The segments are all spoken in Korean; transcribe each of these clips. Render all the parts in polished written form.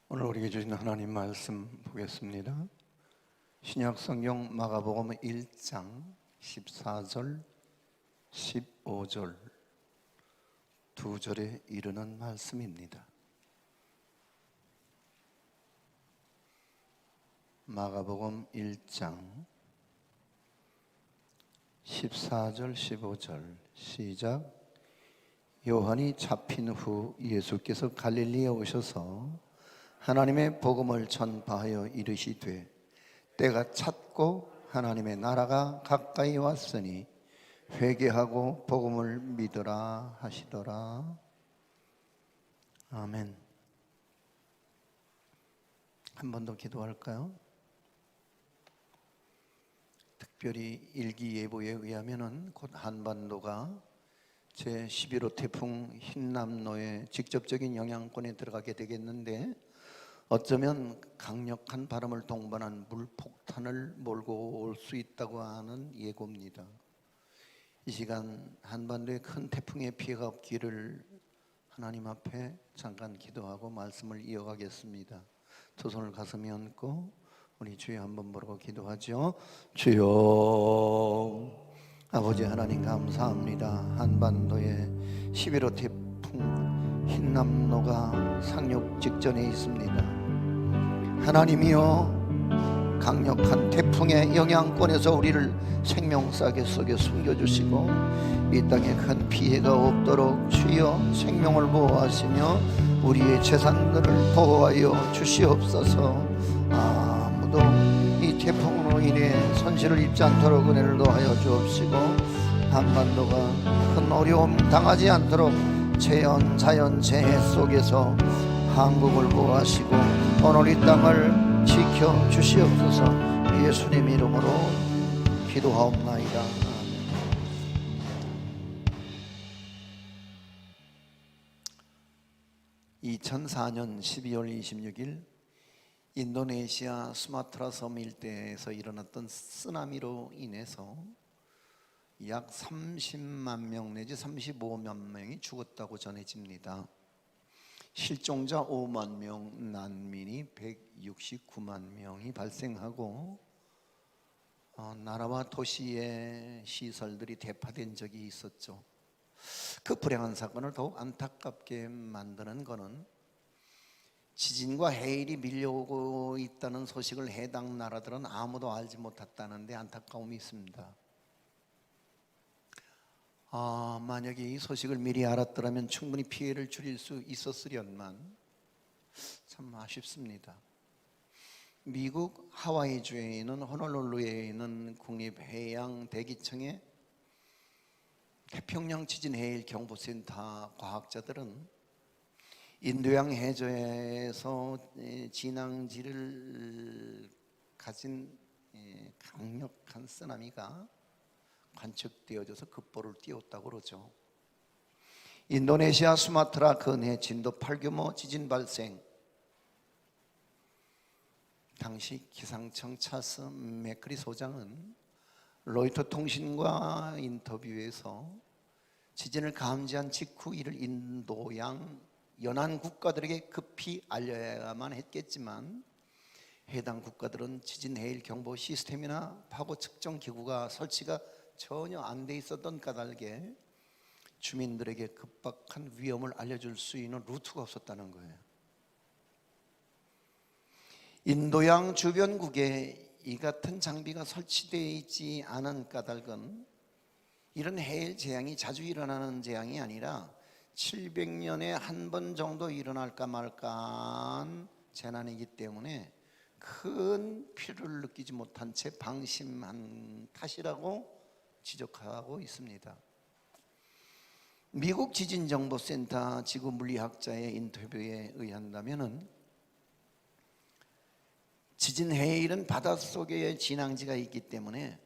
오늘 우리에게 주신 하나님 말씀 보겠습니다. 신약 성경 마가복음 1장 14절 15절 두 절에 이르는 말씀입니다. 마가복음 1장 14절 15절 시작. 요한이 잡힌 후 예수께서 갈릴리에 오셔서 하나님의 복음을 전파하여 이르시되 때가 찼고 하나님의 나라가 가까이 왔으니 회개하고 복음을 믿으라 하시더라. 아멘. 한 번 더 기도할까요? 특별히 일기예보에 의하면 곧 한반도가 제11호 태풍 흰남노의 직접적인 영향권에 들어가게 되겠는데, 어쩌면 강력한 바람을 동반한 물폭탄을 몰고 올 수 있다고 하는 예고입니다. 이 시간 한반도에 큰 태풍의 피해가 없기를 하나님 앞에 잠깐 기도하고 말씀을 이어가겠습니다. 두 손을 가슴에 얹고 우리 주여 한번 부르고 기도하죠. 주여, 아버지 하나님 감사합니다. 한반도에 11호 태풍 흰남노가 상륙 직전에 있습니다. 하나님이여, 강력한 태풍의 영향권에서 우리를 생명싸개 속에 숨겨주시고 이 땅에 큰 피해가 없도록 주여 생명을 보호하시며 우리의 재산들을 보호하여 주시옵소서. 아무도 이 태풍으로 인해 손실을 입지 않도록 은혜를 더하여 주옵시고, 한반도가 큰 어려움 당하지 않도록 자연 재해 속에서 한국을 보호하시고 오늘 이 땅을 지켜 주시옵소서. 예수님 이름으로 기도하옵나이다. 2004년 12월 26일 인도네시아 수마트라 섬 일대에서 일어났던 쓰나미로 인해서 약 30만 명 내지 35만 명이 죽었다고 전해집니다. 실종자 5만 명, 난민이 169만 명이 발생하고 나라와 도시의 시설들이 대파된 적이 있었죠. 그 불행한 사건을 더욱 안타깝게 만드는 것은 지진과 해일이 밀려오고 있다는 소식을 해당 나라들은 아무도 알지 못했다는 데 안타까움이 있습니다. 만약에 이 소식을 미리 알았더라면 충분히 피해를 줄일 수 있었으련만 참 아쉽습니다. 미국 하와이주에 있는 호놀룰루에 있는 국립해양대기청의 태평양 지진해일 경보센터 과학자들은 인도양 해저에서 진앙지를 가진 강력한 쓰나미가 관측되어져서 급보를 띄웠다고 그러죠. 인도네시아 수마트라 근해 진도 8규모 지진 발생. 당시 기상청 찰스 맥크리 소장은 로이터 통신과 인터뷰에서 지진을 감지한 직후 이를 인도양 연안 국가들에게 급히 알려야만 했겠지만 해당 국가들은 지진 해일 경보 시스템이나 파고 측정 기구가 설치가 전혀 안 돼 있었던 까닭에 주민들에게 급박한 위험을 알려줄 수 있는 루트가 없었다는 거예요. 인도양 주변국에 이 같은 장비가 설치되어 있지 않은 까닭은 이런 해일 재앙이 자주 일어나는 재앙이 아니라 700년에 한 번 정도 일어날까 말까한 재난이기 때문에 큰 필요를 느끼지 못한 채 방심한 탓이라고 지적하고 있습니다. 미국 지진정보센터 지구물리학자의 인터뷰에 의한다면 지진 해일은 바닷속에 진앙지가 있기 때문에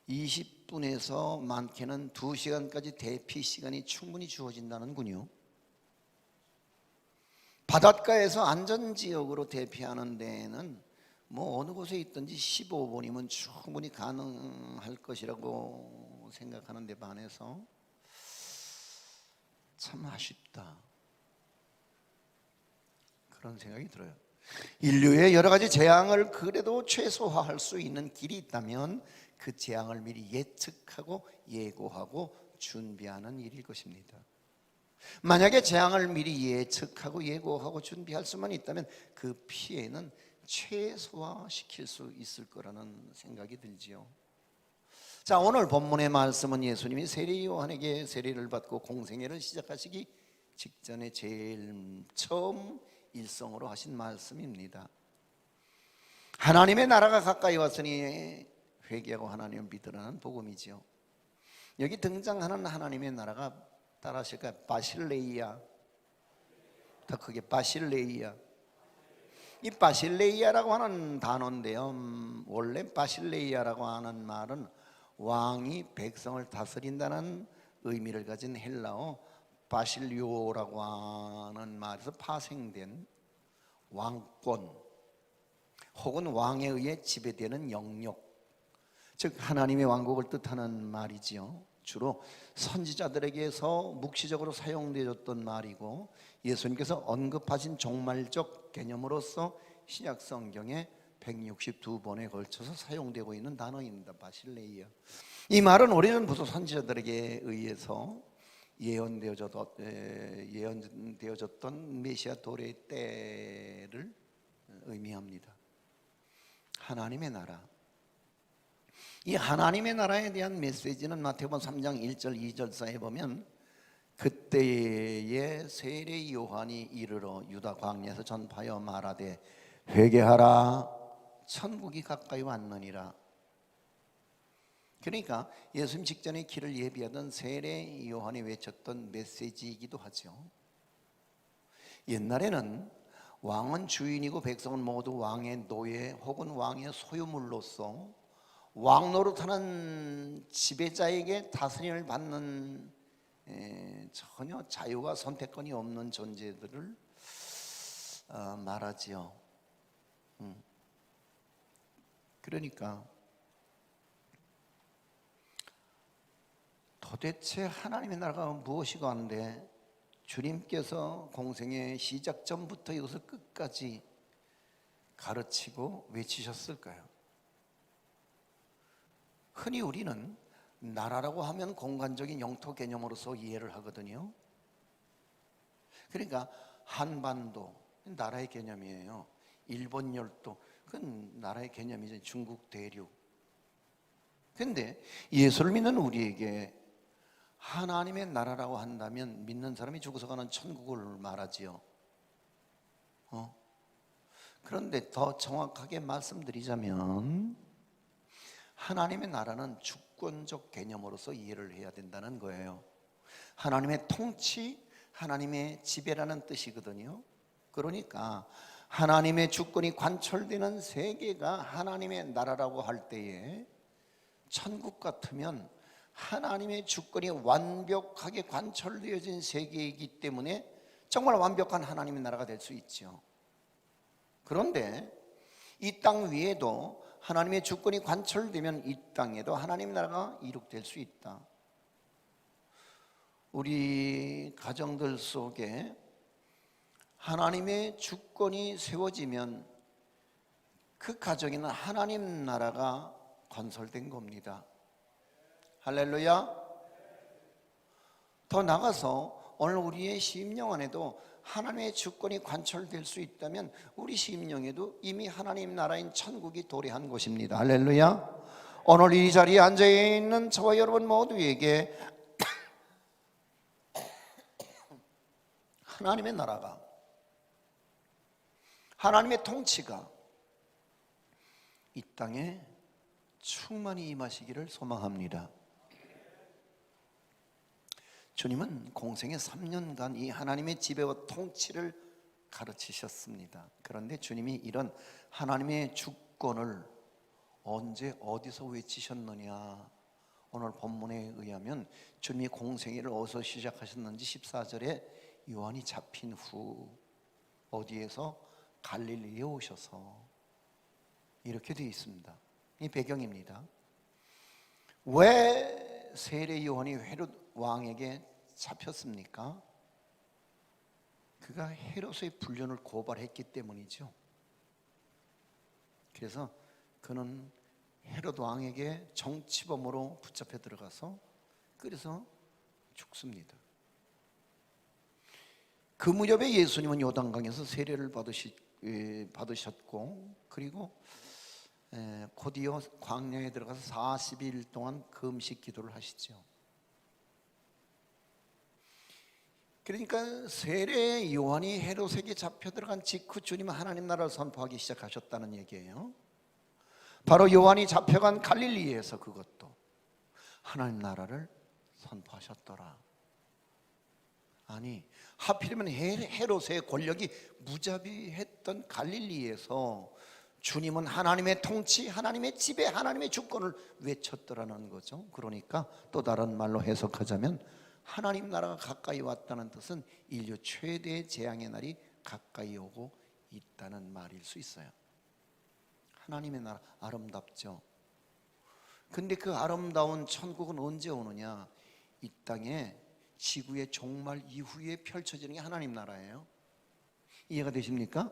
20분에서 많게는 2시간까지 대피 시간이 충분히 주어진다는군요. 바닷가에서 안전지역으로 대피하는 데에는 어느 곳에 있든지 15분이면 충분히 가능할 것이라고 생각하는 데 반해서 참 아쉽다. 그런 생각이 들어요. 인류의 여러 가지 재앙을 그래도 최소화할 수 있는 길이 있다면 그 재앙을 미리 예측하고 예고하고 준비하는 일일 것입니다. 만약에 재앙을 미리 예측하고 예고하고 준비할 수만 있다면 그 피해는 최소화시킬 수 있을 거라는 생각이 들지요. 자, 오늘 본문의 말씀은 예수님이 세례 요한에게 세례를 받고 공생애를 시작하시기 직전에 제일 처음 일성으로 하신 말씀입니다. 하나님의 나라가 가까이 왔으니 회개하고 하나님을 믿으라는 복음이지요. 여기 등장하는 하나님의 나라가 따라하실까요? 바실레이아. 더 크게 바실레이아. 이 바실레이아라고 하는 단어인데요, 원래 바실레이아라고 하는 말은 왕이 백성을 다스린다는 의미를 가진 헬라어 바실리오라고 하는 말에서 파생된 왕권 혹은 왕에 의해 지배되는 영역, 즉 하나님의 왕국을 뜻하는 말이지요. 주로 선지자들에게서 묵시적으로 사용되었던 말이고 예수님께서 언급하신 종말적 개념으로서 신약 성경에 162번에 걸쳐서 사용되고 있는 단어입니다. 바실레이아. 이 말은 오래전부터 선지자들에게 의해서 예언되어졌던 메시아 도래의 때를 의미합니다. 하나님의 나라. 이 하나님의 나라에 대한 메시지는 마태복음 3장 1절 2절 사이에 보면 그때에 세례 요한이 이르러 유다 광야에서 전파하여 말하되 회개하라 천국이 가까이 왔느니라. 그러니까 예수님 직전에 길을 예비하던 세례 요한이 외쳤던 메시지이기도 하죠. 옛날에는 왕은 주인이고 백성은 모두 왕의 노예 혹은 왕의 소유물로서 왕 노릇하는 지배자에게 다스림을 받는 전혀 자유와 선택권이 없는 존재들을 말하지요. 그러니까 도대체 하나님의 나라가 무엇이고 한데 주님께서 공생의 시작 전부터 이것을 끝까지 가르치고 외치셨을까요? 흔히 우리는 나라라고 하면 공간적인 영토 개념으로서 이해를 하거든요. 그러니까 한반도 나라의 개념이에요. 일본 열도 그건 나라의 개념이죠. 중국 대륙. 그런데 예수를 믿는 우리에게 하나님의 나라라고 한다면 믿는 사람이 죽어서 가는 천국을 말하지요. 그런데 더 정확하게 말씀드리자면 하나님의 나라는 주권적 개념으로서 이해를 해야 된다는 거예요. 하나님의 통치, 하나님의 지배라는 뜻이거든요. 그러니까 하나님의 주권이 관철되는 세계가 하나님의 나라라고 할 때에 천국 같으면 하나님의 주권이 완벽하게 관철되어진 세계이기 때문에 정말 완벽한 하나님의 나라가 될 수 있죠. 그런데 이 땅 위에도 하나님의 주권이 관철되면 이 땅에도 하나님의 나라가 이룩될 수 있다. 우리 가정들 속에 하나님의 주권이 세워지면 그 가정에는 하나님 나라가 건설된 겁니다. 할렐루야. 더 나가서 오늘 우리의 심령 안에도 하나님의 주권이 관철될 수 있다면 우리 심령에도 이미 하나님 나라인 천국이 도래한 것입니다. 할렐루야. 오늘 이 자리에 앉아있는 저와 여러분 모두에게 하나님의 나라가, 하나님의 통치가 이 땅에 충만히 임하시기를 소망합니다. 주님은 공생의 3년간 이 하나님의 지배와 통치를 가르치셨습니다. 그런데 주님이 이런 하나님의 주권을 언제 어디서 외치셨느냐? 오늘 본문에 의하면 주님이 공생애를 어디서 시작하셨는지 14절에 요한이 잡힌 후 어디에서 갈릴리에 오셔서 이렇게 되어 있습니다. 이 배경입니다. 왜 세례 요한이 헤롯 왕에게 잡혔습니까? 그가 헤롯의 불륜을 고발했기 때문이죠. 그래서 그는 헤롯 왕에게 정치범으로 붙잡혀 들어가서 그래서 죽습니다. 그 무렵에 예수님은 요단강에서 세례를 받으셨고, 그리고 곧이어 광야에 들어가서 40일 동안 금식 기도를 하시죠. 그러니까 세례 요한이 헤롯에게 잡혀 들어간 직후 주님은 하나님 나라를 선포하기 시작하셨다는 얘기예요. 바로 요한이 잡혀간 갈릴리에서 그것도 하나님 나라를 선포하셨더라. 아니, 하필이면 헤롯의 권력이 무자비했던 갈릴리에서 주님은 하나님의 통치, 하나님의 지배, 하나님의 주권을 외쳤더라는 거죠. 그러니까 또 다른 말로 해석하자면 하나님 나라가 가까이 왔다는 뜻은 인류 최대의 재앙의 날이 가까이 오고 있다는 말일 수 있어요. 하나님의 나라 아름답죠. 근데 그 아름다운 천국은 언제 오느냐? 이 땅에 지구의 종말 이후에 펼쳐지는 게 하나님 나라예요. 이해가 되십니까?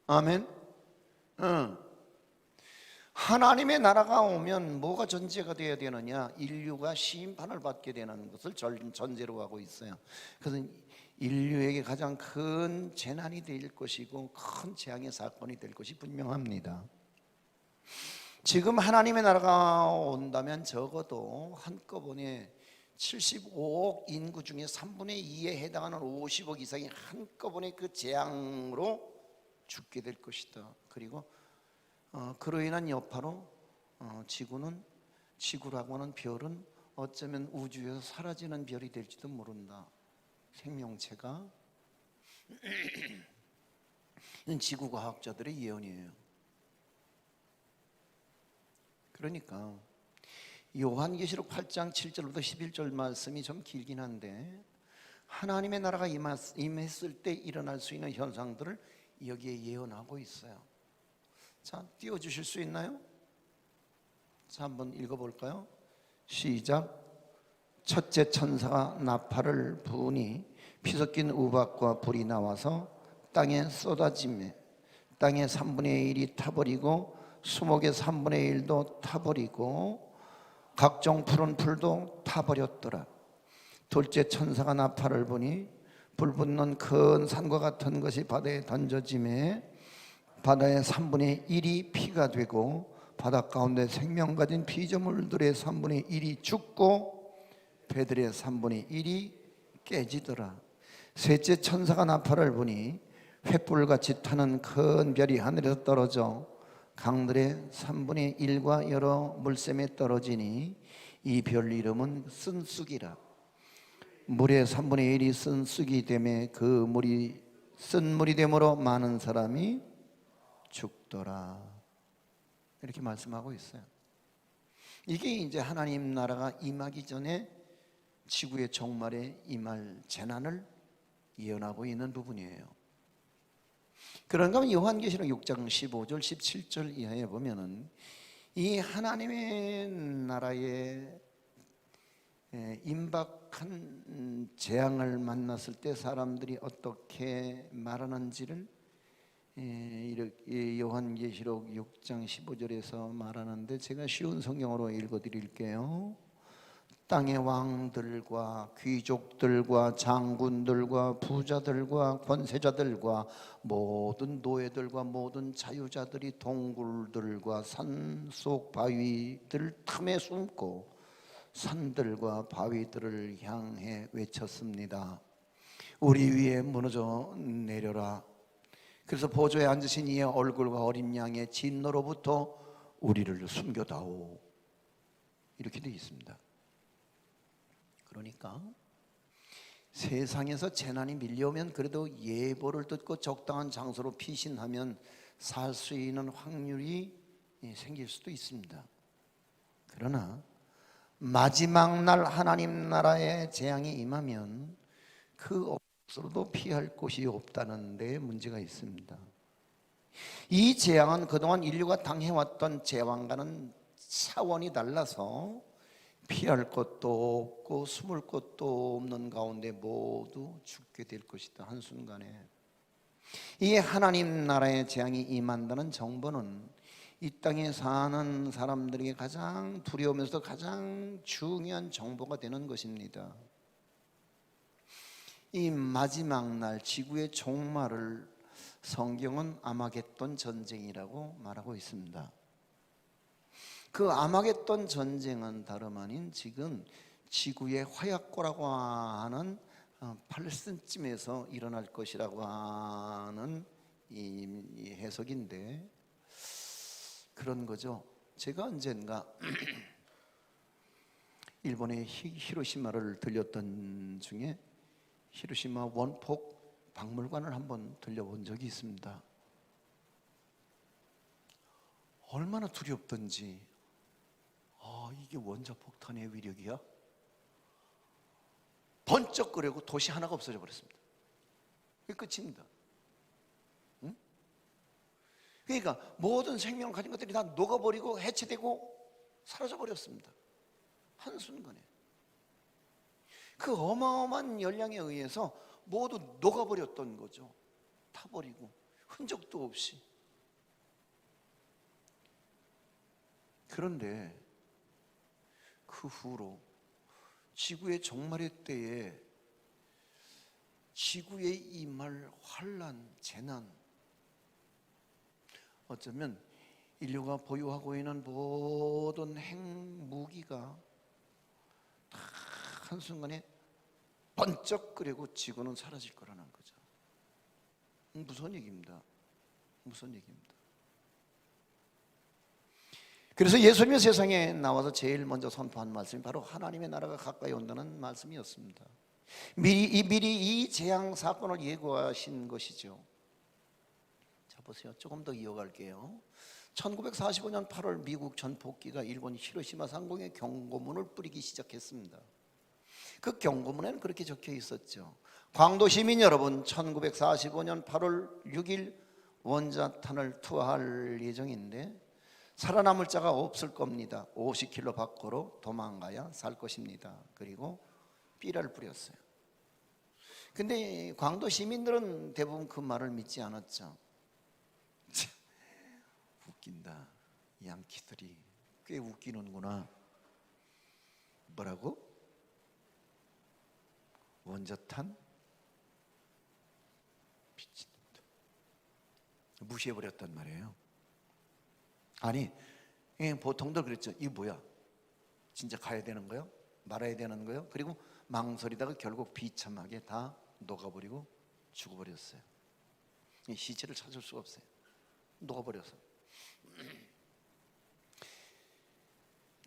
아멘. 하나님의 나라가 오면 뭐가 전제가 되어야 되느냐? 인류가 심판을 받게 되는 것을 전제로 하고 있어요. 그래서 인류에게 가장 큰 재난이 될 것이고 큰 재앙의 사건이 될 것이 분명합니다. 지금 하나님의 나라가 온다면 적어도 한꺼번에 75억 인구 중에 3분의 2에 해당하는 50억 이상이 한꺼번에 그 재앙으로 죽게 될 것이다. 그리고 그로 인한 여파로 지구라고 하는 별은 어쩌면 우주에서 사라지는 별이 될지도 모른다. 생명체가 이건 지구과학자들의 예언이에요. 그러니까 요한계시록 8장 7절부터 11절 말씀이 좀 길긴 한데 하나님의 나라가 임했을 때 일어날 수 있는 현상들을 여기에 예언하고 있어요. 자, 띄워주실 수 있나요? 자, 한번 읽어볼까요? 시작. 첫째 천사가 나팔을 부으니 피 섞인 우박과 불이 나와서 땅에 쏟아지매 땅의 3분의 1이 타버리고 수목의 3분의 1도 타버리고 각종 푸른 풀도 타버렸더라. 둘째 천사가 나팔을 부니 불 붙는 큰 산과 같은 것이 바다에 던져지매 바다의 3분의 1이 피가 되고 바다 가운데 생명 가진 피조물들의 3분의 1이 죽고 배들의 3분의 1이 깨지더라. 셋째 천사가 나팔을 부니 횃불같이 타는 큰 별이 하늘에서 떨어져 강들의 3분의 1과 여러 물샘에 떨어지니 이 별 이름은 쓴쑥이라. 물의 3분의 1이 쓴쑥이 되매 그 물이 쓴물이 되므로 많은 사람이 죽더라. 이렇게 말씀하고 있어요. 이게 이제 하나님 나라가 임하기 전에 지구의 종말에 임할 재난을 예언하고 있는 부분이에요. 그런가 하면 요한계시록 6장 15절 17절 이하에 보면은 이 하나님의 나라에 임박한 재앙을 만났을 때 사람들이 어떻게 말하는지를 이렇게 요한계시록 6장 15절에서 말하는데 제가 쉬운 성경으로 읽어드릴게요. 땅의 왕들과 귀족들과 장군들과 부자들과 권세자들과 모든 노예들과 모든 자유자들이 동굴들과 산속 바위들 틈에 숨고 산들과 바위들을 향해 외쳤습니다. 우리 위에 무너져 내려라. 그래서 보좌에 앉으신 이의 얼굴과 어린 양의 진노로부터 우리를 숨겨다오. 이렇게 되어 있습니다. 그러니까 세상에서 재난이 밀려오면 그래도 예보를 듣고 적당한 장소로 피신하면 살 수 있는 확률이 생길 수도 있습니다. 그러나 마지막 날 하나님 나라의 재앙이 임하면 그 없어도 피할 곳이 없다는 데 문제가 있습니다. 이 재앙은 그동안 인류가 당해왔던 재앙과는 차원이 달라서 피할 곳도 없고 숨을 곳도 없는 가운데 모두 죽게 될 것이다. 한순간에. 이 하나님 나라의 재앙이 임한다는 정보는 이 땅에 사는 사람들에게 가장 두려우면서도 가장 중요한 정보가 되는 것입니다. 이 마지막 날 지구의 종말을 성경은 아마겟돈 전쟁이라고 말하고 있습니다. 그 아마겟돈 전쟁은 다름 아닌 지금 지구의 화약고라고 하는 팔레스타인쯤에서 일어날 것이라고 하는 이 해석인데, 그런 거죠. 제가 언젠가 일본의 히로시마를 들렸던 중에 히로시마 원폭 박물관을 한번 들려본 적이 있습니다. 얼마나 두렵던지, 이게 원자폭탄의 위력이야? 번쩍거리고 도시 하나가 없어져 버렸습니다. 그게 끝입니다. 응? 그러니까 모든 생명을 가진 것들이 다 녹아버리고 해체되고 사라져 버렸습니다. 한순간에. 그 어마어마한 열량에 의해서 모두 녹아버렸던 거죠. 타버리고 흔적도 없이. 그런데 그 후로 지구의 종말의 때에 지구에 임할 환난, 재난, 어쩌면 인류가 보유하고 있는 모든 핵무기가 다 한순간에 번쩍거리고 지구는 사라질 거라는 거죠. 무서운 얘기입니다. 무서운 얘기입니다. 그래서 예수님이 세상에 나와서 제일 먼저 선포한 말씀이 바로 하나님의 나라가 가까이 온다는 말씀이었습니다. 미리 이 재앙 사건을 예고하신 것이죠. 자, 보세요. 조금 더 이어갈게요. 1945년 8월 미국 전폭기가 일본 히로시마 상공에 경고문을 뿌리기 시작했습니다. 그 경고문에는 그렇게 적혀 있었죠. 광도 시민 여러분, 1945년 8월 6일 원자탄을 투하할 예정인데 살아남을 자가 없을 겁니다. 50km 밖으로 도망가야 살 것입니다. 그리고 삐라를 뿌렸어요. 근데 광도 시민들은 대부분 그 말을 믿지 않았죠. 참, 웃긴다. 양키들이 꽤 웃기는구나. 뭐라고? 원자탄? 미친놈들. 무시해버렸단 말이에요. 아니, 보통들 그랬죠. 이게 뭐야? 진짜 가야 되는 거요? 말아야 되는 거요? 그리고 망설이다가 결국 비참하게 다 녹아버리고 죽어버렸어요. 시체를 찾을 수가 없어요. 녹아버려서.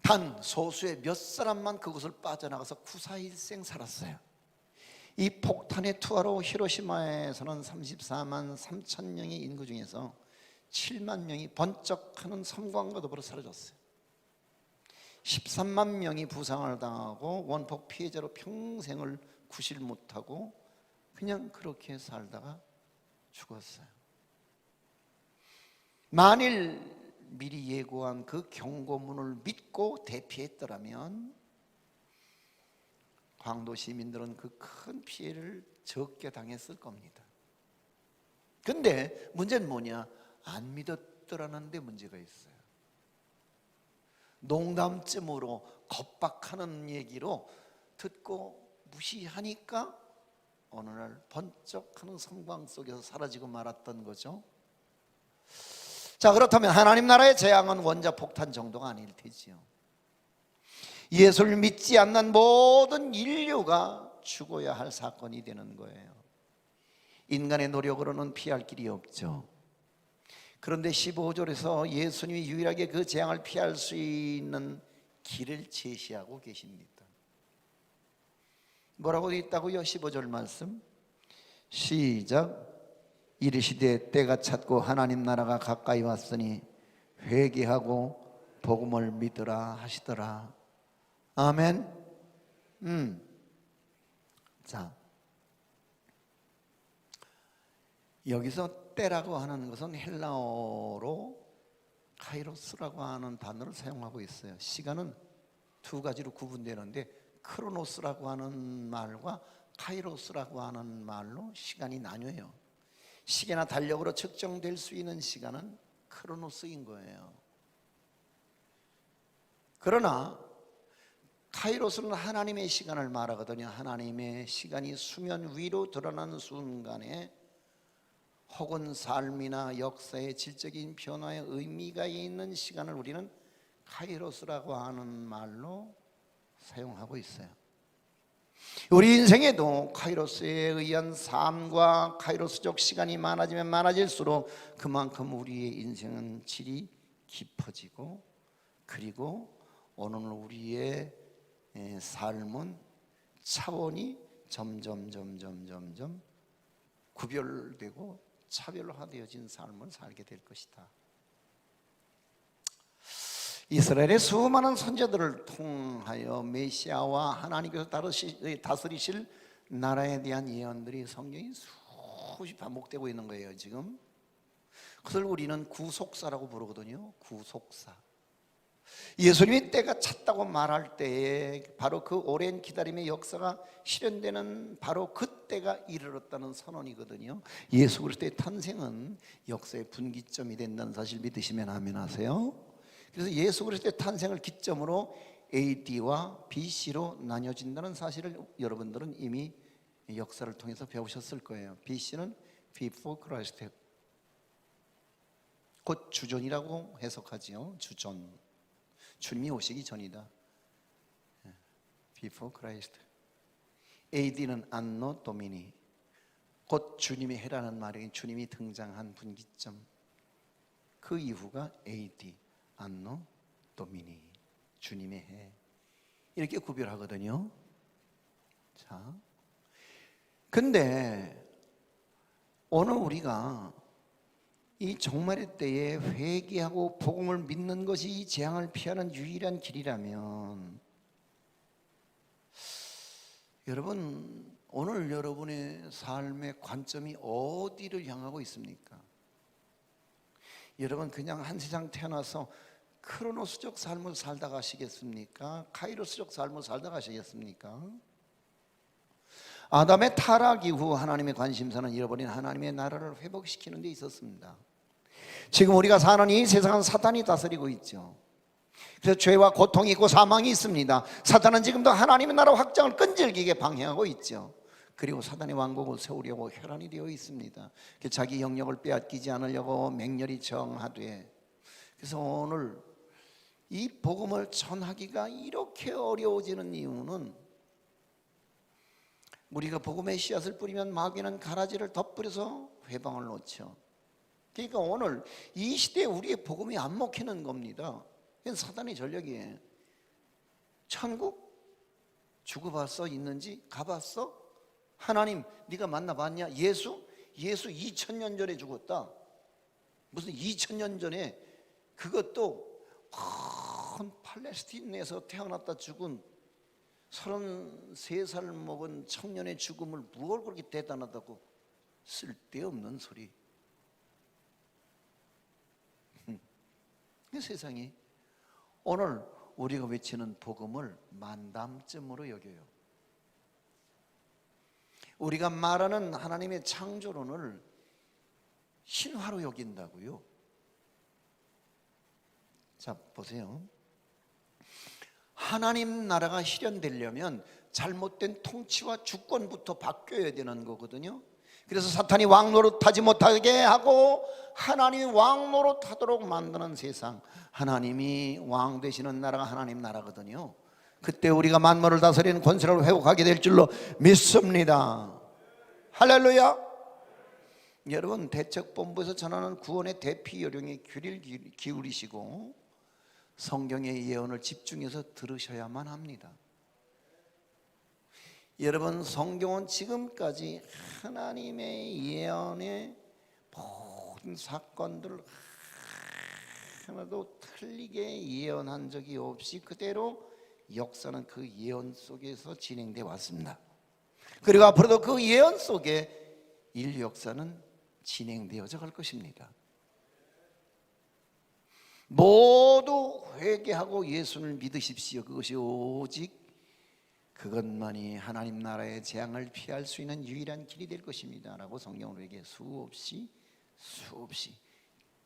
단 소수의 몇 사람만 그것을 빠져나가서 구사일생 살았어요. 이 폭탄의 투하로 히로시마에서는 34만 3천 명의 인구 중에서 7만 명이 번쩍하는 섬광과 더불어 사라졌어요. 13만 명이 부상을 당하고 원폭 피해자로 평생을 구실 못하고 그냥 그렇게 살다가 죽었어요. 만일 미리 예고한 그 경고문을 믿고 대피했더라면 광도 시민들은 그 큰 피해를 적게 당했을 겁니다. 근데 문제는 뭐냐? 안 믿었더라는 데 문제가 있어요. 농담쯤으로 겁박하는 얘기로 듣고 무시하니까 어느 날 번쩍하는 섬광 속에서 사라지고 말았던 거죠. 자, 그렇다면 하나님 나라의 재앙은 원자폭탄 정도가 아닐 테지요. 예수를 믿지 않는 모든 인류가 죽어야 할 사건이 되는 거예요. 인간의 노력으로는 피할 길이 없죠. 그런데 15절에서 예수님이 유일하게 그 재앙을 피할 수 있는 길을 제시하고 계십니다. 뭐라고 있다고요? 15절 말씀 시작. 이르시되 때가 찼고 하나님 나라가 가까이 왔으니 회개하고 복음을 믿으라 하시더라. 아멘. 자, 여기서 때라고 하는 것은 헬라어로 카이로스라고 하는 단어를 사용하고 있어요. 시간은 두 가지로 구분되는데, 크로노스라고 하는 말과 카이로스라고 하는 말로 시간이 나뉘어요. 시계나 달력으로 측정될 수 있는 시간은 크로노스인 거예요. 그러나 카이로스는 하나님의 시간을 말하거든요. 하나님의 시간이 수면 위로 드러나는 순간에 혹은 삶이나 역사의 질적인 변화에 의미가 있는 시간을 우리는 카이로스라고 하는 말로 사용하고 있어요. 우리 인생에도 카이로스에 의한 삶과 카이로스적 시간이 많아지면 많아질수록 그만큼 우리의 인생은 질이 깊어지고, 그리고 오늘 우리의 삶은 차원이 점점 구별되고 차별화되어진 삶을 살게 될 것이다. 이스라엘의 수많은 선지자들을 통하여 메시아와 하나님께서 다스리실 나라에 대한 예언들이 성경이 수없이 반복되고 있는 거예요. 지금 그것을 우리는 구속사라고 부르거든요. 구속사. 예수님이 때가 찼다고 말할 때에 바로 그 오랜 기다림의 역사가 실현되는 바로 그때가 이르렀다는 선언이거든요. 예수 그리스도의 탄생은 역사의 분기점이 된다는 사실 믿으시면 아멘 하세요. 그래서 예수 그리스도의 탄생을 기점으로 AD와 BC로 나뉘어진다는 사실을 여러분들은 이미 역사를 통해서 배우셨을 거예요. BC는 Before Christ, 곧 주전이라고 해석하지요. 주전, 주님이 오시기 전이다. Before Christ. AD는 Anno Domini, 곧 주님의 해라는 말이 주님이 등장한 분기점. 그 이후가 AD, 안노 도미니, 주님의 해, 이렇게 구별하거든요. 자, 근데 오늘 우리가 이 종말의 때에 회개하고 복음을 믿는 것이 이 재앙을 피하는 유일한 길이라면, 여러분 오늘 여러분의 삶의 관점이 어디를 향하고 있습니까? 여러분 그냥 한 세상 태어나서 크로노스적 삶을 살다 가시겠습니까? 카이로스적 삶을 살다 가시겠습니까? 아담의 타락 이후 하나님의 관심사는 잃어버린 하나님의 나라를 회복시키는 데 있었습니다. 지금 우리가 사는 이 세상은 사탄이 다스리고 있죠. 그래서 죄와 고통이 있고 사망이 있습니다. 사탄은 지금도 하나님의 나라 확장을 끈질기게 방해하고 있죠. 그리고 사단의 왕국을 세우려고 혈안이 되어 있습니다. 자기 영역을 빼앗기지 않으려고 맹렬히 정하되, 그래서 오늘 이 복음을 전하기가 이렇게 어려워지는 이유는, 우리가 복음의 씨앗을 뿌리면 마귀는 가라지를 덧뿌려서 회방을 놓죠. 그러니까 오늘 이 시대에 우리의 복음이 안 먹히는 겁니다. 이건 사단의 전략이에요. 천국 죽어봤어? 있는지? 가봤어? 하나님 네가 만나봤냐? 예수 2000년 전에 죽었다. 무슨 2000년 전에, 그것도 큰 팔레스타인에서 태어났다 죽은 33살 먹은 청년의 죽음을 무얼 그렇게 대단하다고, 쓸데없는 소리. 세상이 오늘 우리가 외치는 복음을 만담쯤으로 여겨요. 우리가 말하는 하나님의 창조론을 신화로 여긴다고요. 자, 보세요. 하나님 나라가 실현되려면 잘못된 통치와 주권부터 바뀌어야 되는 거거든요. 그래서 사탄이 왕 노릇하지 못하게 하고 하나님이 왕 노릇하도록 만드는 세상, 하나님이 왕 되시는 나라가 하나님 나라거든요. 그때 우리가 만물을 다스리는 권세를 회복하게 될 줄로 믿습니다. 할렐루야. 여러분, 대책본부에서 전하는 구원의 대피 요령에 귀를 기울이시고 성경의 예언을 집중해서 들으셔야만 합니다. 여러분, 성경은 지금까지 하나님의 예언의 모든 사건들을 하나도 틀리게 예언한 적이 없이 그대로 역사는 그 예언 속에서 진행되어 왔습니다. 그리고 앞으로도 그 예언 속에 인류 역사는 진행되어져 갈 것입니다. 모두 회개하고 예수를 믿으십시오. 그것이 오직 그것만이 하나님 나라의 재앙을 피할 수 있는 유일한 길이 될 것입니다 라고 성경은 우리에게 수없이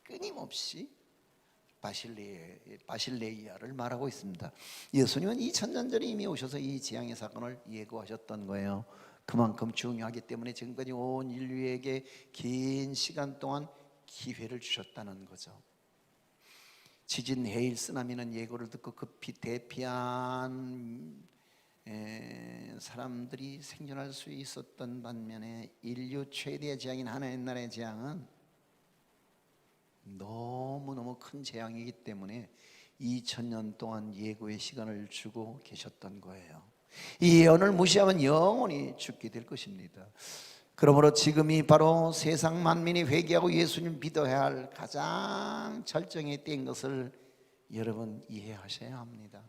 끊임없이 바실레이아를 말하고 있습니다. 예수님은 2000년 전에 이미 오셔서 이 재앙의 사건을 예고하셨던 거예요. 그만큼 중요하기 때문에 지금까지 온 인류에게 긴 시간 동안 기회를 주셨다는 거죠. 지진, 해일, 쓰나미는 예고를 듣고 급히 대피한 사람들이 생존할 수 있었던 반면에 인류 최대의 재앙인 하나님 나라의 재앙은 너무너무 큰 재앙이기 때문에 2000년 동안 예고의 시간을 주고 계셨던 거예요. 이 예언을 무시하면 영원히 죽게 될 것입니다. 그러므로 지금이 바로 세상 만민이 회개하고 예수님 믿어야 할 가장 절정의 때인 것을 여러분 이해하셔야 합니다.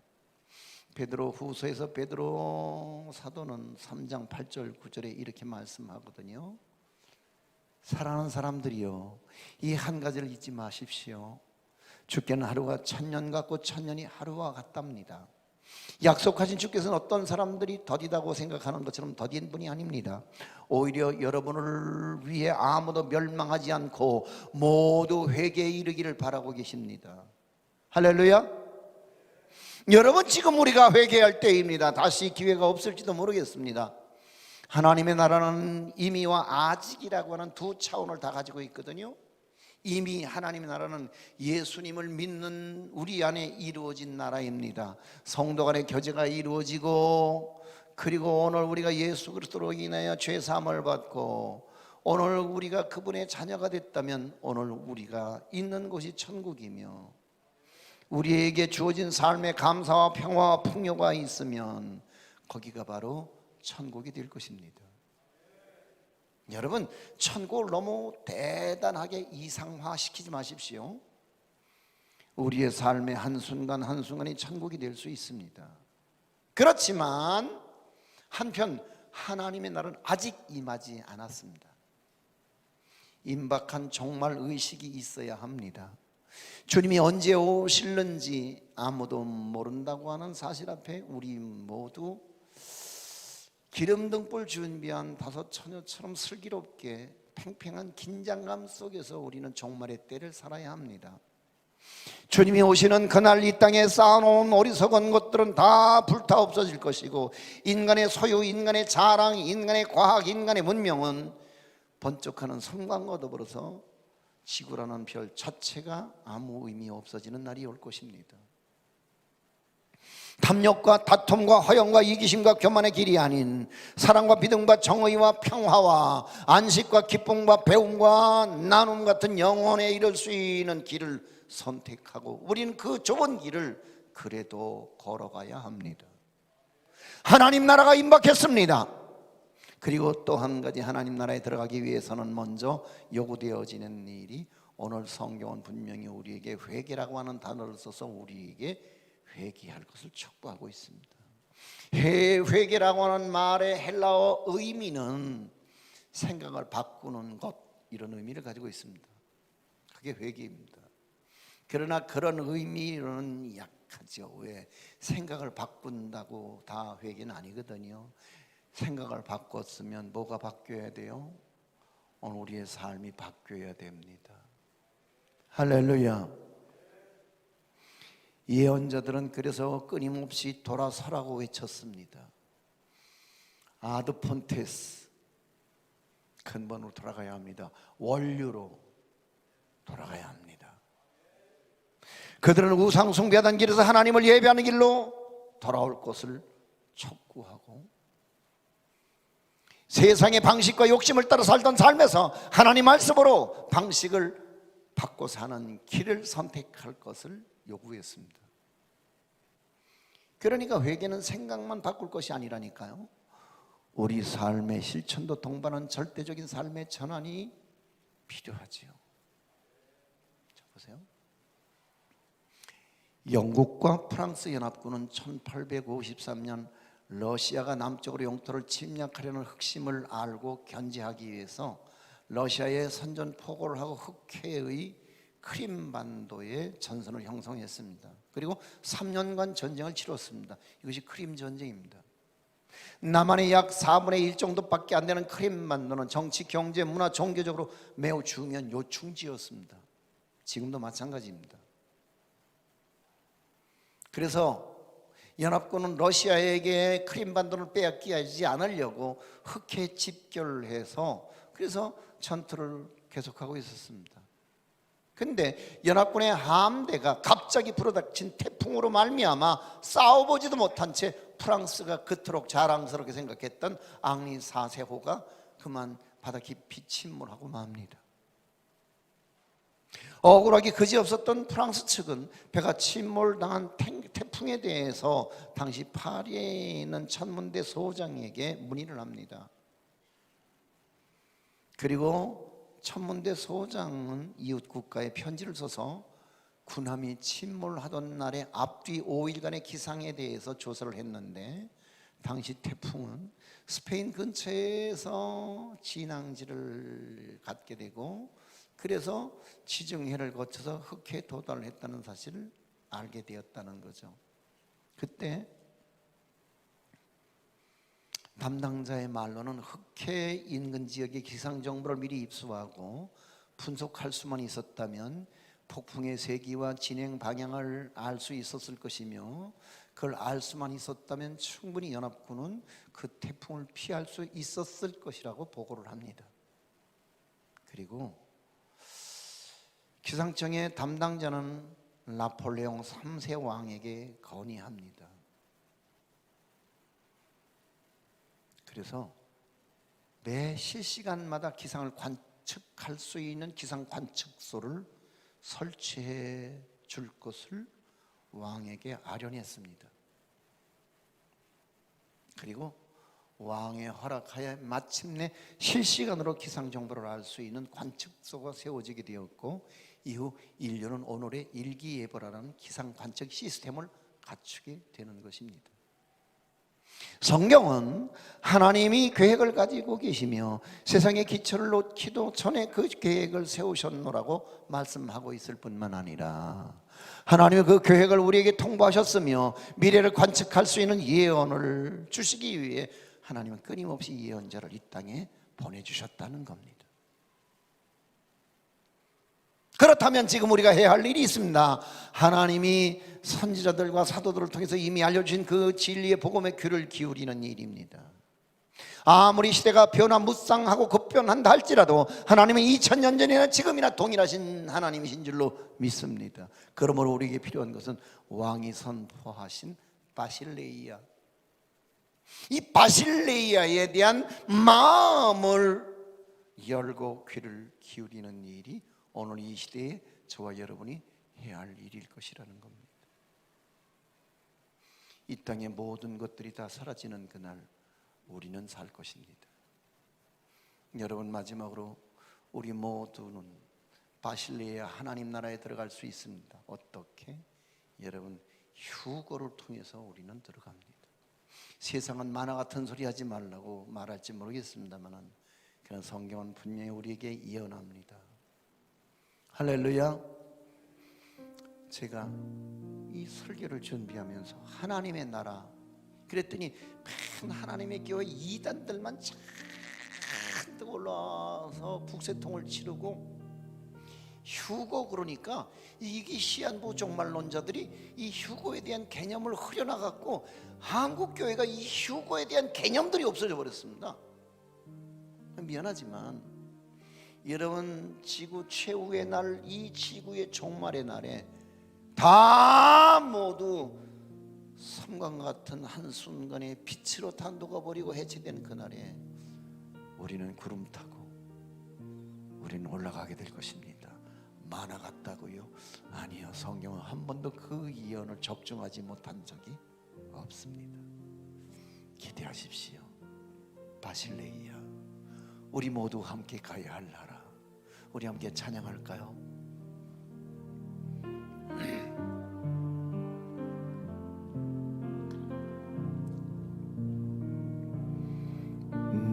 베드로 후서에서 베드로 사도는 3장 8절 9절에 이렇게 말씀하거든요. 사랑하는 사람들이요, 이 한 가지를 잊지 마십시오. 주께는 하루가 1000년 같고 1000년이 하루와 같답니다. 약속하신 주께서는 어떤 사람들이 더디다고 생각하는 것처럼 더딘 분이 아닙니다. 오히려 여러분을 위해 아무도 멸망하지 않고 모두 회개에 이르기를 바라고 계십니다. 할렐루야. 여러분, 지금 우리가 회개할 때입니다. 다시 기회가 없을지도 모르겠습니다. 하나님의 나라는 이미와 아직이라고 하는 두 차원을 다 가지고 있거든요. 이미 하나님의 나라는 예수님을 믿는 우리 안에 이루어진 나라입니다. 성도 간의 교제가 이루어지고, 그리고 오늘 우리가 예수 그리스도로 인하여 죄 사함을 받고 오늘 우리가 그분의 자녀가 됐다면 오늘 우리가 있는 곳이 천국이며, 우리에게 주어진 삶에 감사와 평화와 풍요가 있으면 거기가 바로 천국이 될 것입니다. 여러분, 천국을 너무 대단하게 이상화시키지 마십시오. 우리의 삶의 한순간 한순간이 천국이 될 수 있습니다. 그렇지만 한편 하나님의 날은 아직 임하지 않았습니다. 임박한 종말 의식이 있어야 합니다. 주님이 언제 오실는지 아무도 모른다고 하는 사실 앞에 우리 모두 기름등불 준비한 다섯 처녀처럼 슬기롭게 팽팽한 긴장감 속에서 우리는 종말의 때를 살아야 합니다. 주님이 오시는 그날 이 땅에 쌓아놓은 어리석은 것들은 다 불타 없어질 것이고, 인간의 소유, 인간의 자랑, 인간의 과학, 인간의 문명은 번쩍하는 섬광과 더불어서 지구라는 별 자체가 아무 의미 없어지는 날이 올 것입니다. 탐욕과 다툼과 허영과 이기심과 교만의 길이 아닌 사랑과 믿음과 정의와 평화와 안식과 기쁨과 배움과 나눔 같은 영혼에 이를 수 있는 길을 선택하고 우리는 그 좁은 길을 그래도 걸어가야 합니다. 하나님 나라가 임박했습니다. 그리고 또 한 가지, 하나님 나라에 들어가기 위해서는 먼저 요구되어지는 일이, 오늘 성경은 분명히 우리에게 회개라고 하는 단어를 써서 우리에게 회개할 것을 촉구하고 있습니다. 회개라고 하는 말의 헬라어 의미는 생각을 바꾸는 것, 이런 의미를 가지고 있습니다. 그게 회개입니다. 그러나 그런 의미로는 약하죠. 왜? 생각을 바꾼다고 다 회개는 아니거든요. 생각을 바꿨으면 뭐가 바뀌어야 돼요? 오늘 우리의 삶이 바뀌어야 됩니다. 할렐루야. 예언자들은 그래서 끊임없이 돌아서라고 외쳤습니다. 아드폰테스, 근본으로 돌아가야 합니다. 원류로 돌아가야 합니다. 그들은 우상 숭배하던 길에서 하나님을 예배하는 길로 돌아올 것을 촉구하고, 세상의 방식과 욕심을 따라 살던 삶에서 하나님 말씀으로 방식을 바꿔 사는 길을 선택할 것을 요구했습니다. 그러니까 회개는 생각만 바꿀 것이 아니라니까요. 우리 삶의 실천도 동반한 절대적인 삶의 전환이 필요하지요. 자, 보세요. 영국과 프랑스 연합군은 1853년 러시아가 남쪽으로 영토를 침략하려는 흑심을 알고 견제하기 위해서 러시아에 선전포고를 하고 흑해의 크림반도의 전선을 형성했습니다. 그리고 3년간 전쟁을 치렀습니다. 이것이 크림 전쟁입니다. 남한의 약 4분의 1 정도밖에 안 되는 크림반도는 정치, 경제, 문화, 종교적으로 매우 중요한 요충지였습니다. 지금도 마찬가지입니다. 그래서 연합군은 러시아에게 크림반도를 빼앗기지 않으려고 흑해 집결해서 그래서 전투를 계속하고 있었습니다. 근데 연합군의 함대가 갑자기 불어닥친 태풍으로 말미암아 싸워보지도 못한 채 프랑스가 그토록 자랑스럽게 생각했던 앙리 4세호가 그만 바다 깊이 침몰하고 맙니다. 억울하게 그지없었던 프랑스 측은 배가 침몰당한 태풍에 대해서 당시 파리에 있는 천문대 소장에게 문의를 합니다. 그리고 천문대 소장은 이웃 국가에 편지를 써서 군함이 침몰하던 날의 앞뒤 5일간의 기상에 대해서 조사를 했는데 당시 태풍은 스페인 근처에서 진앙지를 갖게 되고 그래서 지중해를 거쳐서 흑해에 도달을 했다는 사실을 알게 되었다는 거죠. 그때 담당자의 말로는 흑해 인근 지역의 기상 정보를 미리 입수하고 분석할 수만 있었다면 폭풍의 세기와 진행 방향을 알 수 있었을 것이며 그걸 알 수만 있었다면 충분히 연합군은 그 태풍을 피할 수 있었을 것이라고 보고를 합니다. 그리고 기상청의 담당자는 나폴레옹 3세 왕에게 건의합니다. 그래서 매 실시간마다 기상을 관측할 수 있는 기상 관측소를 설치해 줄 것을 왕에게 아련했습니다. 그리고 왕의 허락하에 마침내 실시간으로 기상 정보를 알 수 있는 관측소가 세워지게 되었고 이후 인류는 오늘의 일기예보라는 기상 관측 시스템을 갖추게 되는 것입니다. 성경은 하나님이 계획을 가지고 계시며 세상의 기초를 놓기도 전에 그 계획을 세우셨노라고 말씀하고 있을 뿐만 아니라 하나님의 그 계획을 우리에게 통보하셨으며 미래를 관측할 수 있는 예언을 주시기 위해 하나님은 끊임없이 예언자를 이 땅에 보내주셨다는 겁니다. 그렇다면 지금 우리가 해야 할 일이 있습니다. 하나님이 선지자들과 사도들을 통해서 이미 알려주신 그 진리의 복음의 귀를 기울이는 일입니다. 아무리 시대가 변화무쌍하고 급변한다 할지라도 하나님은 2000년 전이나 지금이나 동일하신 하나님이신 줄로 믿습니다. 그러므로 우리에게 필요한 것은 왕이 선포하신 바실레이아, 이 바실레이아에 대한 마음을 열고 귀를 기울이는 일이 오늘 이 시대에 저와 여러분이 해야 할 일일 것이라는 겁니다. 이 땅의 모든 것들이 다 사라지는 그날 우리는 살 것입니다. 여러분, 마지막으로 우리 모두는 바실레이아 하나님 나라에 들어갈 수 있습니다. 어떻게? 여러분, 휴거를 통해서 우리는 들어갑니다. 세상은 만화 같은 소리 하지 말라고 말할지 모르겠습니다만 그런 성경은 분명히 우리에게 예언합니다. 할렐루야. 제가 이 설교를 준비하면서 하나님의 나라 그랬더니 큰 하나님의 교회 이단들만 잔뜩 올라와서 북새통을 치르고 휴거 그러니까 이게 시한부 종말론자들이 이 휴거에 대한 개념을 흐려나갔고 한국 교회가 이 휴거에 대한 개념들이 없어져 버렸습니다. 미안하지만 여러분, 지구 최후의 날, 이 지구의 종말의 날에 다 모두 섬광 같은 한순간에 빛으로 다 녹아버리고 해체되는 그날에 우리는 구름 타고 우리는 올라가게 될 것입니다. 만화 같다고요? 아니요, 성경은 한 번도 그 예언을 적중하지 못한 적이 없습니다. 기대하십시오. 바실레이아, 우리 모두 함께 가야 할 나라. 우리 함께 찬양할까요?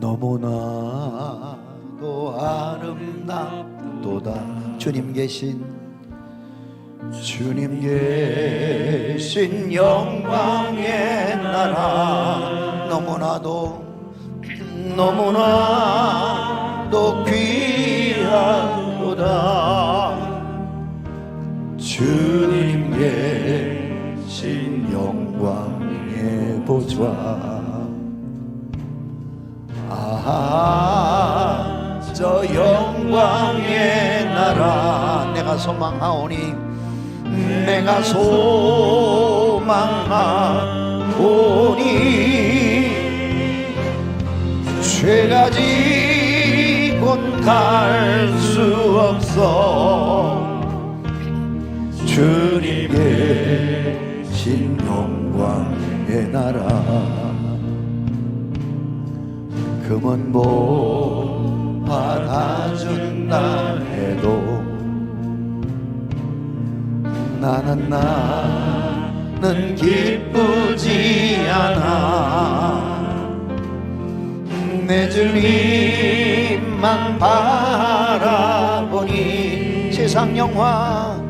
너무나도 아름답도다 주님 계신 주님 계신 영광의 나라 너무나도 귀하도다. 주님 계신 영광의 보좌 저 영광의 나라 내가 소망하오니 죄가 지곤 갈 수 없어. 주님 계신 영광의 나라 금은 못 받아준다 해도 나는 기쁘지 않아. 내 주님만 바라보니 세상 영화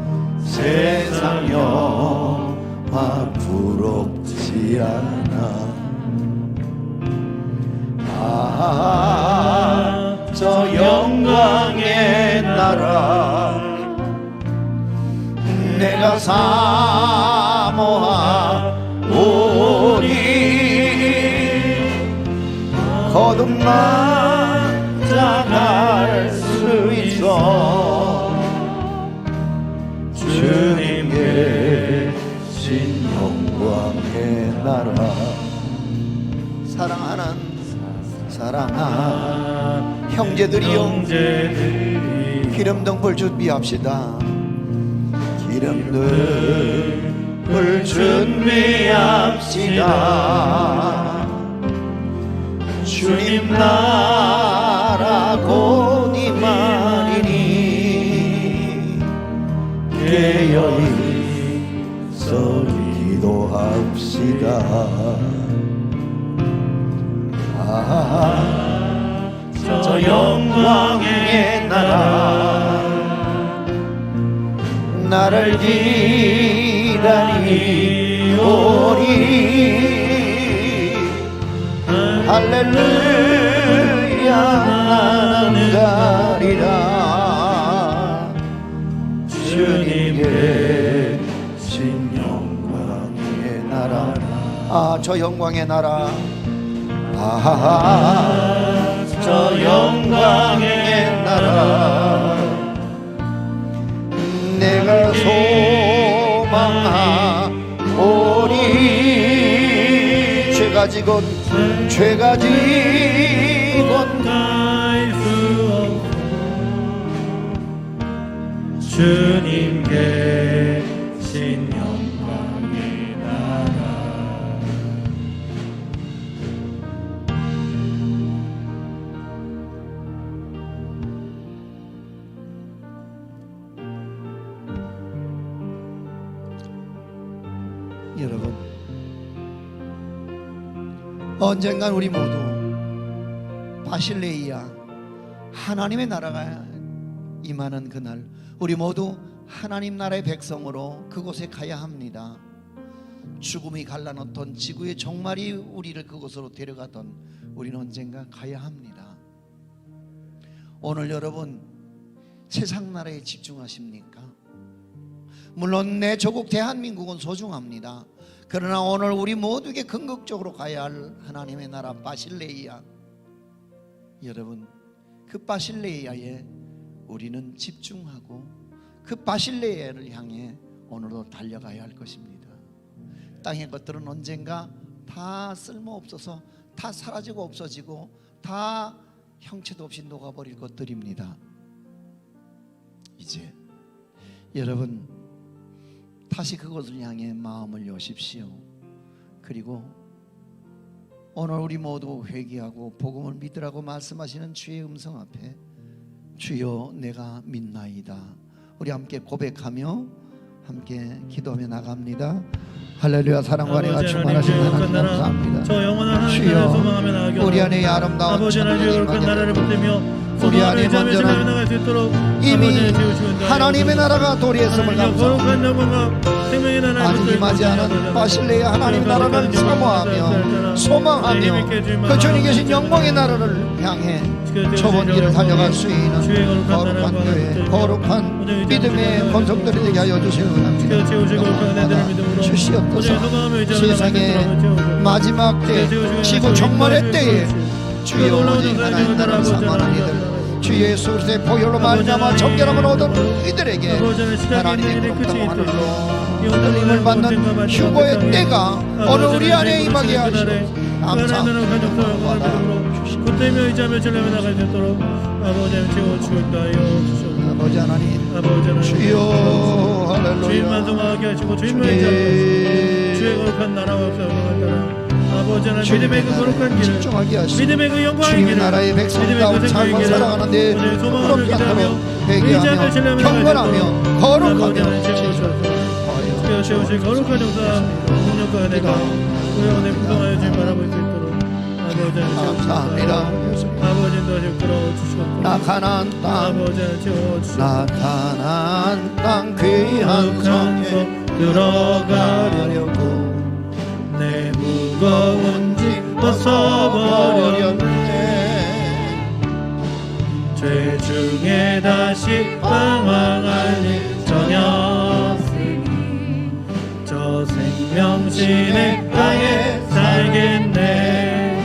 부럽지 않아. 저 영광의 나라 내가 사모하오니 거듭나갈 수 있어. 주님 계신 영광의 나라 사랑하는 형제들이여 기름등불 준비합시다. 기름등불 준비합시다. 주님 나라 곧 임하리니 깨어있어 기도합시다. 저 영광의 나라 나를 기다리오리. 할렐루야 나는 가리라. 주님 계신 영광의 나라 저 영광의 나라 저 영광의 나라 내가 소망하오니 죄가 지건 주님 계신 영광의 나라 여러분 언젠간 우리 모두 바실레이야 하나님의 나라가 임하는 그날 우리 모두 하나님 나라의 백성으로 그곳에 가야 합니다. 죽음이 갈라놓던 지구의 종말이 우리를 그곳으로 데려가던 우리는 언젠가 가야 합니다. 오늘 여러분 세상 나라에 집중하십니까? 물론 내 조국 대한민국은 소중합니다. 그러나 오늘 우리 모두에게 궁극적으로 가야 할 하나님의 나라 바실레이야, 여러분 그 바실레이야에 우리는 집중하고 그 바실레이야를 향해 오늘도 달려가야 할 것입니다. 땅의 것들은 언젠가 다 쓸모없어서 다 사라지고 없어지고 다 형체도 없이 녹아버릴 것들입니다. 이제 여러분 다시 그것을 향해 마음을 여십시오. 그리고 오늘 우리 모두 회개하고 복음을 믿으라고 말씀하시는 주의 음성 앞에 주여 내가 믿나이다 우리 함께 고백하며 함께 기도하며 나갑니다. 할렐루야. 사랑과 은혜가 충만하신 하나님 감사합니다. 저 영원한 하나님 주여 소망하며 나아가옵나이다. 우리 안에 아름다운 아버지 하나님 그 나라를 붙들며 우리 안에 먼저는 이미 하나님의 나라가 도래했음을 감사합니다. 아직 임하지 않은 바실레의 하나님의 나라를 사모하며 소망하며 그 주님 계신 영광의 나라를 향해 좁은 길을 달려갈 수 있는 거룩한 교회, 거룩한 믿음의 권속들이 되게 하여 주시기 바랍니다. 주시옵소서. 세상의 마지막 때 지구 종말의 때에 주여 오직 하나님 나라를 사모하는 이들, 주 예수 그리스도의 보혈로 말미암아 정결함을 얻은 이들에게 하나님의 거룩한 하늘로 흔들림을 받는 휴거의 때가 오늘 우리 안에 임하게 하시옵소서. 감사합니다. 그때며 의자며 전례며 나갈 수 있도록 아버지 하나님 채워주시옵다 하여 주시옵소서. 아버지 하나님 주여 할렐루야. 주님만 동하게 하시고 주님만 의지하게 주의 거룩한 나라와 역사를 따라 아버지 하나님 믿음의 그 거룩한 길을 집중하게 하시고 믿음의 그 영광의 주님 길을 나라의 백성다운 믿음의 그 삶을 생명의 길을 살아가는데 오늘 소망을 부끄럽지 기다며 않도록 회개하며 경건하며 거룩하며 채우실 거룩한 역사 능력과 내가 우리 풍성하여 주님 바라볼 수 있도록 아버지 감사합니다. 아버지도 끌어주시옵소서. 나 가나안 땅 아버지 채워주시옵소서. 나 가나안 땅 귀한 성에 들어가려고 내 무거운 짐 벗어버렸네. 죄 중에 다시 방황할 일 전혀 없으니 저 생명신의 땅에 살겠네.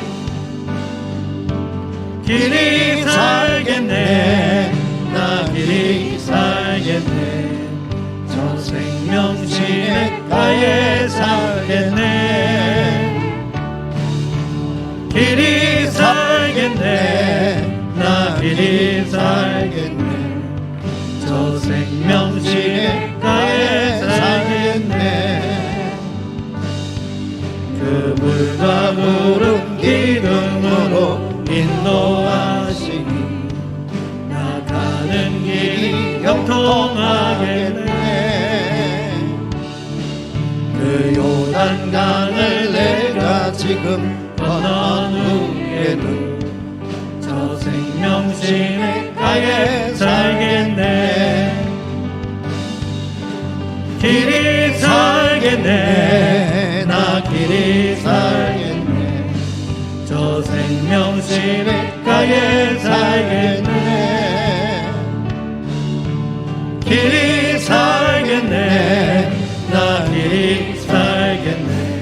길이 살겠네. 나 길이 살겠네. 저 생명신의 땅에 살겠네. 길이 살겠네. 나 길이 살겠네. 저 생명신의 땅에 살겠네. 그 물과 구름 기둥으로 인도하시니 나가는 길이 형통하겠네. 그 요단강을 내가 지금 건넌 후에도 저 생명신의 땅에 살겠네. 길이 살겠네. 나 길이 살겠네. 저 생명신의 땅에 살겠네. 길이 살겠네. 나 길이 살겠네.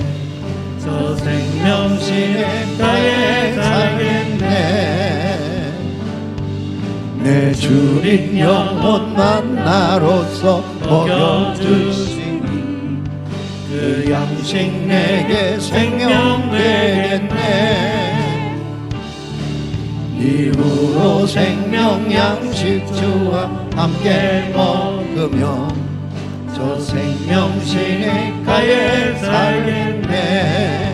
저 생명신의 땅에 살겠네. 내 주님 영원한 나로서 먹여주시니 그 양식 내게 생명 되겠네. 이후로 생명 양식 주와 함께 먹으며 저 생명신의 가에 살겠네.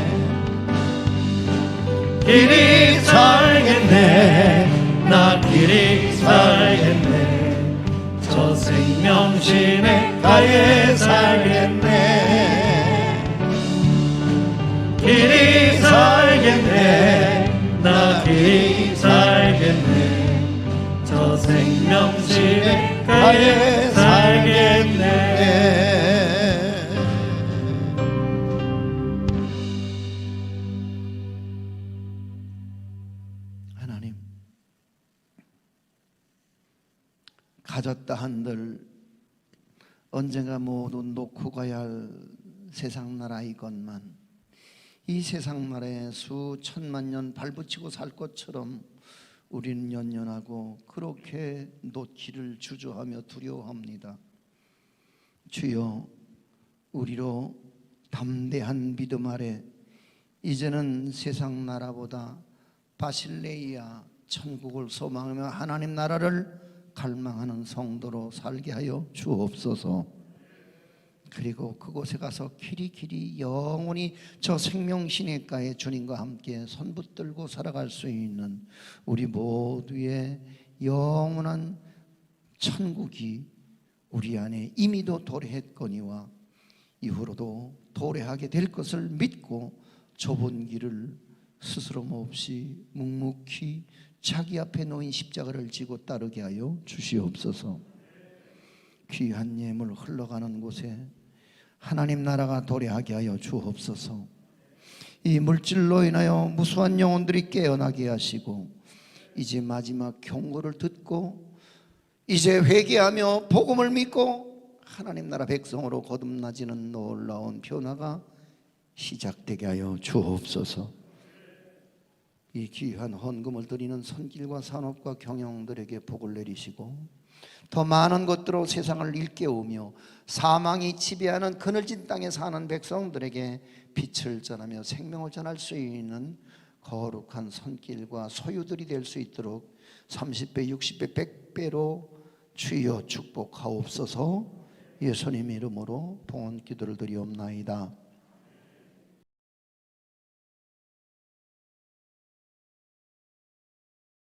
길이 살겠네. 나 길이 살겠네. 저 생명신의 가에 살겠네. 길이 살겠네. 나 길이 살겠네. 저 생명신의 가에 살겠네. 하나님, 가졌다 한들 언젠가 모두 놓고 가야 할 세상 나라이건만 이 세상 나라에 수천만 년 발붙이고 살 것처럼 우리는 연연하고 그렇게 놓기를 주저하며 두려워합니다. 주여, 우리로 담대한 믿음 아래 이제는 세상 나라보다 바실레이아 천국을 소망하며 하나님 나라를 갈망하는 성도로 살게 하여 주옵소서. 그리고 그곳에 가서 길이 영원히 저 생명신의가에 주님과 함께 손붙들고 살아갈 수 있는 우리 모두의 영원한 천국이 우리 안에 이미도 도래했거니와 이후로도 도래하게 될 것을 믿고 좁은 길을 스스럼 없이 묵묵히 자기 앞에 놓인 십자가를 지고 따르게 하여 주시옵소서. 귀한 예물 흘러가는 곳에 하나님 나라가 도래하게 하여 주옵소서. 이 물질로 인하여 무수한 영혼들이 깨어나게 하시고 이제 마지막 경고를 듣고 이제 회개하며 복음을 믿고 하나님 나라 백성으로 거듭나지는 놀라운 변화가 시작되게 하여 주옵소서. 이 귀한 헌금을 드리는 손길과 산업과 경영들에게 복을 내리시고 더 많은 것들로 세상을 일깨우며 사망이 지배하는 그늘진 땅에 사는 백성들에게 빛을 전하며 생명을 전할 수 있는 거룩한 손길과 소유들이 될 수 있도록 30배, 60배, 100배로 주여 축복하옵소서. 예수님의 이름으로 봉헌 기도를 드리옵나이다.